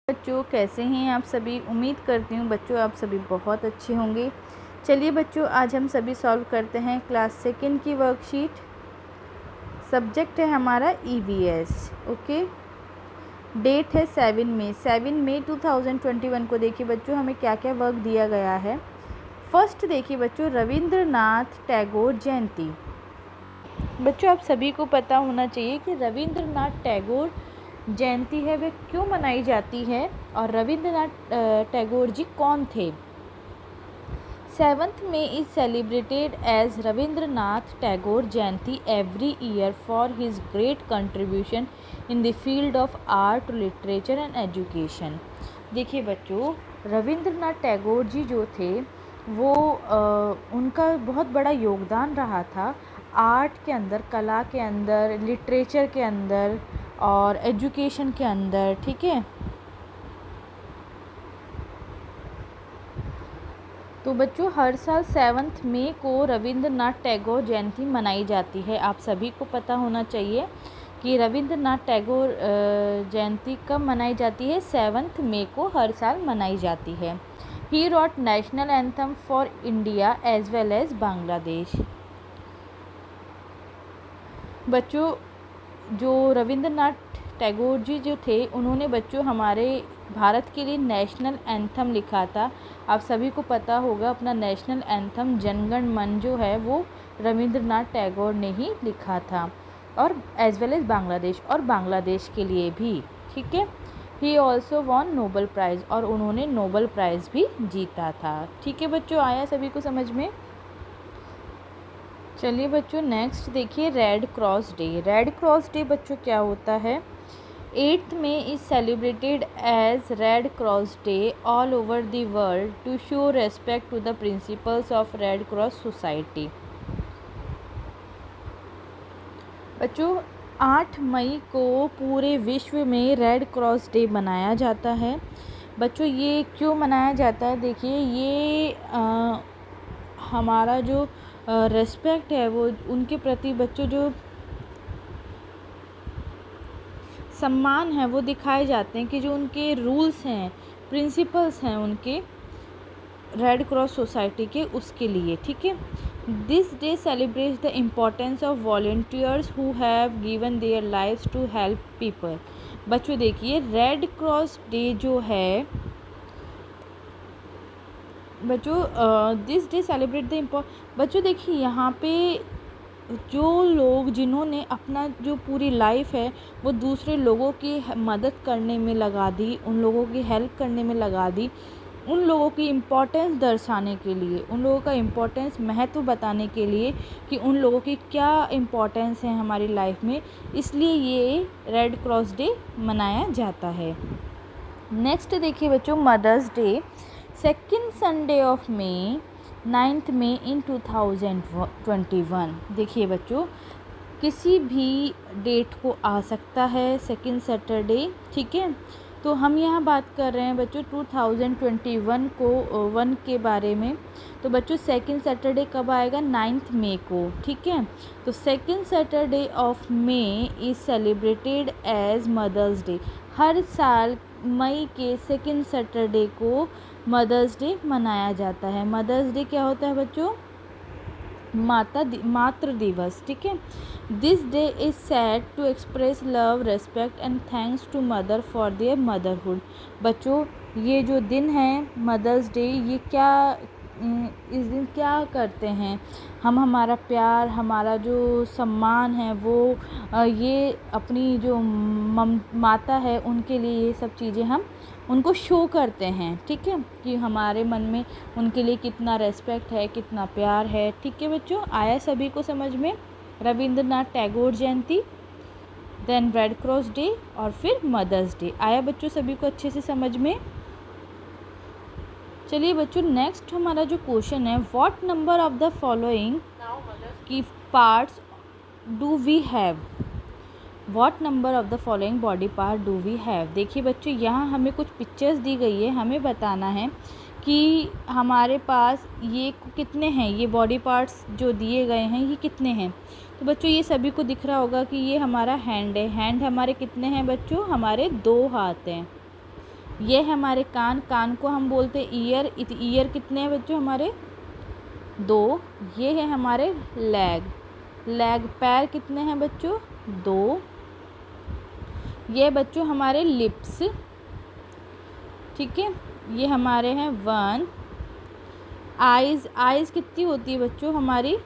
बच्चों कैसे हैं आप सभी। उम्मीद करती हूँ बच्चों आप सभी बहुत अच्छे होंगे। चलिए बच्चों आज हम सभी सॉल्व करते हैं क्लास सेकंड की वर्कशीट। सब्जेक्ट है हमारा ईवीएस। ओके, डेट है 7 मई 2021 को। देखिए बच्चों हमें क्या क्या वर्क दिया गया है। फर्स्ट देखिए बच्चों, रविंद्रनाथ टैगोर जयंती। बच्चों आप सभी को पता होना चाहिए कि रविंद्रनाथ टैगोर जयंती है वे क्यों मनाई जाती है और रविंद्रनाथ टैगोर जी कौन थे। 7th May is celebrated as Rabindranath Tagore Jayanti every year for his great contribution in the field of art, literature and education। देखिए बच्चों, रविंद्रनाथ टैगोर जी जो थे वो उनका बहुत बड़ा योगदान रहा था आर्ट के अंदर, कला के अंदर, लिटरेचर के अंदर और एजुकेशन के अंदर। ठीक है, तो बच्चों हर साल 7 मई को रविंद्रनाथ टैगोर जयंती मनाई जाती है। आप सभी को पता होना चाहिए कि रविंद्रनाथ टैगोर जयंती कब मनाई जाती है। 7 मई को हर साल मनाई जाती है। He wrote national anthem for India as well as Bangladesh. बच्चों जो रविंद्रनाथ टैगोर जी जो थे उन्होंने बच्चों हमारे भारत के लिए नेशनल एंथम लिखा था। आप सभी को पता होगा अपना नेशनल एंथम जनगण मन जो है वो रविंद्रनाथ टैगोर ने ही लिखा था, और एज वेल एज बांग्लादेश, और बांग्लादेश के लिए भी। ठीक है, he also won Nobel prize, और उन्होंने नोबल प्राइज़ भी जीता था। ठीक है बच्चों, आया सभी को समझ में। चलिए बच्चों नेक्स्ट देखिए, red cross day. Red cross day बच्चों क्या होता है। 8th May is celebrated as Red Cross Day all over the world to show respect to the principles of Red Cross Society। बच्चों 8 मई को पूरे विश्व में रेड क्रॉस डे मनाया जाता है। बच्चों ये क्यों मनाया जाता है, देखिए ये हमारा जो रेस्पेक्ट है वो उनके प्रति बच्चों जो सम्मान है वो दिखाए जाते हैं कि जो उनके रूल्स हैं, प्रिंसिपल्स हैं उनके रेड क्रॉस सोसाइटी के, उसके लिए। ठीक है, this day celebrates the importance of volunteers who have given their lives to help people. बच्चों देखिए रेड क्रॉस डे जो है बच्चों दिस डे सेलिब्रेट द बच्चों देखिए यहाँ पे जो लोग जिन्होंने अपना जो पूरी लाइफ है वो दूसरे लोगों की मदद करने में लगा दी, उन लोगों की हेल्प करने में लगा दी, उन लोगों की इम्पोर्टेंस दर्शाने के लिए, उन लोगों का इम्पोर्टेंस, महत्व बताने के लिए कि उन लोगों की क्या इम्पोर्टेंस है हमारी लाइफ में, इसलिए ये रेड क्रॉस डे मनाया जाता है। नेक्स्ट देखिए बच्चों, mother's day. 2nd Sunday of May 9th May in 2021। देखिए बच्चों किसी भी डेट को आ सकता है, सेकंड सैटरडे। ठीक है, तो हम यहाँ बात कर रहे हैं बच्चों 2021 को 1 के बारे में। तो बच्चों सेकंड सैटरडे कब आएगा, 9th मई को। ठीक है, तो second Saturday of May is celebrated as Mother's Day. हर साल मई के सेकंड सैटरडे को मदर्स डे मनाया जाता है। मदर्स डे क्या होता है बच्चों, मातृ दिवस। ठीक है, this day is said to express love, respect and thanks to mother for their motherhood. बच्चों ये जो दिन है मदर्स डे, ये क्या इस दिन क्या करते हैं हम, हमारा प्यार, हमारा जो सम्मान है वो ये अपनी जो माता है उनके लिए ये सब चीज़ें हम उनको शो करते हैं। ठीक है, कि हमारे मन में उनके लिए कितना रेस्पेक्ट है, कितना प्यार है। ठीक है बच्चों, आया सभी को समझ में। रविंद्रनाथ टैगोर जयंती, देन रेड क्रॉस डे और फिर मदर्स डे, आया बच्चों सभी को अच्छे से समझ में। चलिए बच्चों नेक्स्ट हमारा जो क्वेश्चन है, what number of the following की parts do we have. What number of the following body part do we have. देखिए बच्चों यहाँ हमें कुछ पिक्चर्स दी गई है, हमें बताना है कि हमारे पास ये कितने हैं, ये बॉडी पार्ट्स जो दिए गए हैं ये कितने हैं। तो बच्चों ये सभी को दिख रहा होगा कि ये हमारा हैंड है। हैंड हमारे कितने हैं बच्चों, हमारे 2 हाथ हैं। ये है हमारे कान, कान को हम बोलते हैं ईयर। ईयर कितने हैं बच्चों हमारे? 2। ये है हमारे लेग, लेग पैर कितने हैं बच्चों? 2। ये बच्चों हमारे लिप्स, ठीक है, ये हमारे हैं 1। आइज़, आइज़ कितनी होती है बच्चों हमारी?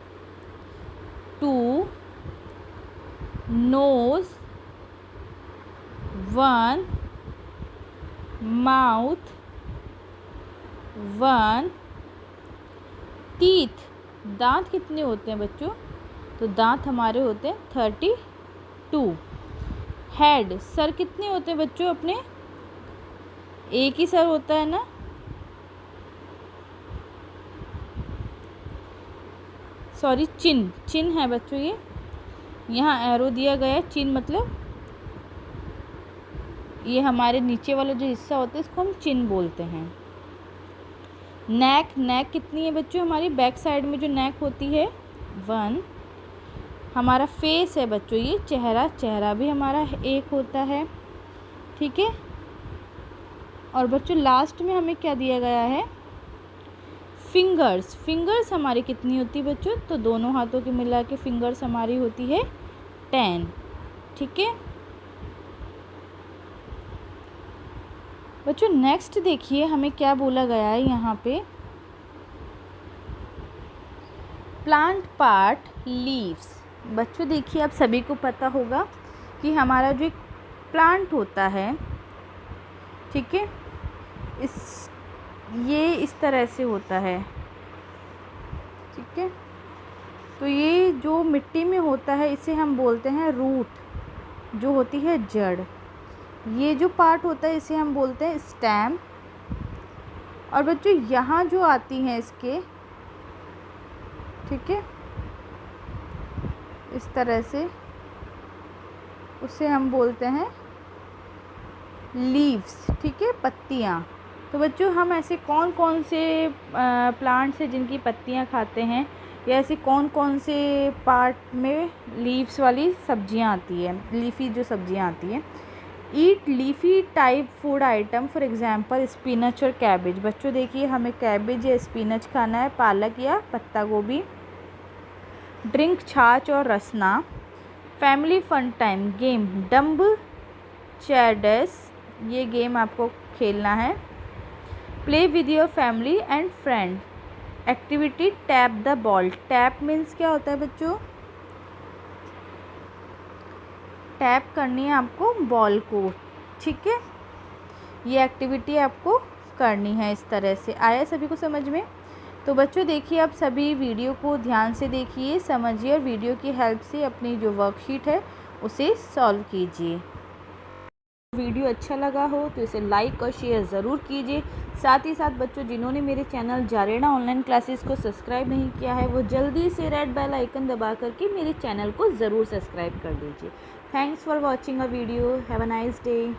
2। नोज़ 1। माउथ 1। टीथ, दांत कितने होते हैं बच्चों? तो दांत हमारे होते हैं 32। हेड, सर कितने होते हैं बच्चों अपने? एक ही सर होता है ना? सॉरी, चिन, चिन है बच्चों ये, यहाँ एरो दिया गया है, चिन मतलब ये हमारे नीचे वाला जो हिस्सा होता है इसको हम चिन बोलते हैं। नेक, नेक कितनी है बच्चों हमारी? बैक साइड में जो नेक होती है 1। हमारा फेस है बच्चों ये चेहरा, चेहरा भी हमारा एक होता है, ठीक है। और बच्चों लास्ट में हमें क्या दिया गया है? फिंगर्स, फिंगर्स हमारी कितनी होती है बच्चों? तो दोनों हाथों की मिला के फिंगर्स हमारी होती है 10, ठीक है बच्चों। नेक्स्ट देखिए हमें क्या बोला गया है यहाँ पे, प्लांट पार्ट लीव्स। बच्चों देखिए आप सभी को पता होगा कि हमारा जो एक प्लांट होता है, ठीक है, ये इस तरह से होता है, ठीक है। तो ये जो मिट्टी में होता है इसे हम बोलते हैं रूट, जो होती है जड़। ये जो पार्ट होता है इसे हम बोलते हैं स्टेम। और बच्चों यहाँ जो आती हैं इसके, ठीक है, इस तरह से, उसे हम बोलते हैं लीव्स, ठीक है, पत्तियाँ। तो बच्चों हम ऐसे कौन कौन से प्लांट्स हैं जिनकी पत्तियाँ खाते हैं, या ऐसे कौन कौन से पार्ट में लीव्स वाली सब्जियाँ आती है, लीफी जो सब्जियाँ आती हैं? Eat leafy type food item, for example spinach और कैबेज। बच्चों देखिए हमें कैबेज या स्पिनच खाना है, पालक या पत्ता गोभी। ड्रिंक छाछ और Rasna. Family fun time game dumb charades, ये गेम आपको खेलना है। Play with your family and friend. Activity tap the ball. Tap means क्या होता है बच्चों? टैप करनी है आपको बॉल को, ठीक है। ये एक्टिविटी आपको करनी है इस तरह से। आया सभी को समझ में? तो बच्चों देखिए आप सभी वीडियो को ध्यान से देखिए, समझिए और वीडियो की हेल्प से अपनी जो वर्कशीट है उसे सॉल्व कीजिए। वीडियो अच्छा लगा हो तो इसे लाइक और शेयर ज़रूर कीजिए। साथ ही साथ बच्चों जिन्होंने मेरे चैनल जारेना ऑनलाइन क्लासेस को सब्सक्राइब नहीं किया है वो जल्दी से रेड बेल आइकन दबा करके मेरे चैनल को ज़रूर सब्सक्राइब कर दीजिए। Thanks for watching a video. Have a nice day.